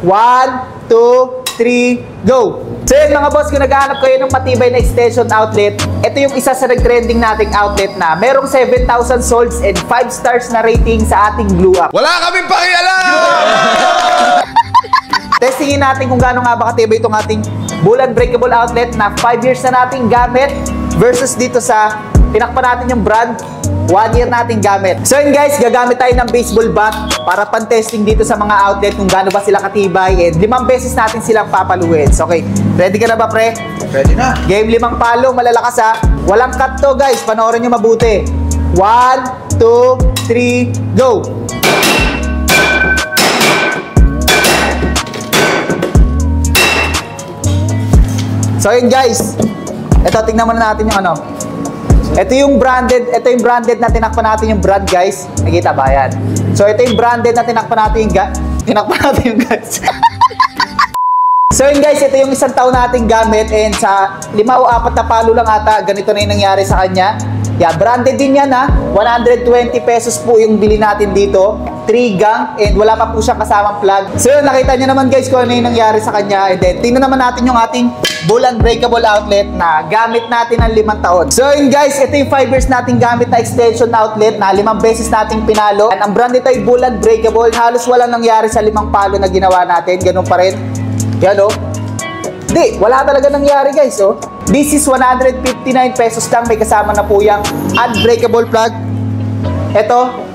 1, 2, 3, go! So yun mga boss, kung naghahanap kayo ng matibay na extension outlet, ito yung isa sa nag-trending nating outlet na merong 7,000 solds and 5 stars na rating sa ating Blue App. Wala kaming pakialam! Testingin natin kung gaano nga ba katibay itong ating Bull Unbreakable outlet na 5 years na nating gamit versus dito sa tinakpan natin yung brand 1 year nating gamit. So yun guys, gagamit tayo ng baseball bat para pan-testing dito sa mga outlet kung gaano ba sila katibay and 5 beses natin silang papaluin. So, okay, ready ka na ba pre? Ready na. Game 5 palo, malalakas ha. Walang cut to guys, panoorin nyo mabuti. 1, 2, 3, go! So yun guys, ito tingnan muna natin yung ano. Ito yung branded na tinakpan natin yung brand guys. Nakita ba yan? So ito yung branded na tinakpan natin yung guys. So yun guys, ito yung 1 taon nating gamit and sa 5 o 4 na palo lang ata, ganito na yung nangyari sa kanya. Yeah, branded din yan ha. 120 pesos po yung bili natin dito. 3 gang and wala pa po siyang kasamang plug. So yun, nakita nyo naman guys kung ano yung nangyari sa kanya. And then, tingnan naman natin yung ating Bull Unbreakable outlet na gamit natin ng 5 taon. So yun guys, ito yung 5 years nating gamit na extension outlet na 5 beses nating pinalo. And ang brand nito ay Bull Unbreakable. Halos walang nangyari sa 5 palo na ginawa natin. Ganun pa rin. Yan o. Di, wala talaga nangyari guys oh. This is 159 pesos lang. May kasama na po yung unbreakable plug. Ito.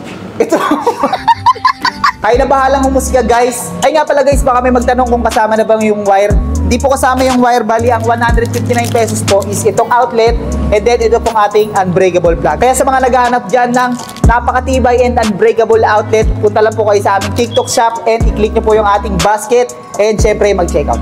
Kayo na bahalang humusga guys. Ay nga pala guys, baka may magtanong kung kasama na bang yung wire. Hindi po kasama yung wire, bali ang 159 pesos po is itong outlet and then ito pong ating unbreakable plug. Kaya sa mga naghahanap dyan ng napakatibay and unbreakable outlet, punta lang po kayo sa aming TikTok shop and i-click nyo po yung ating basket and syempre mag-checkout.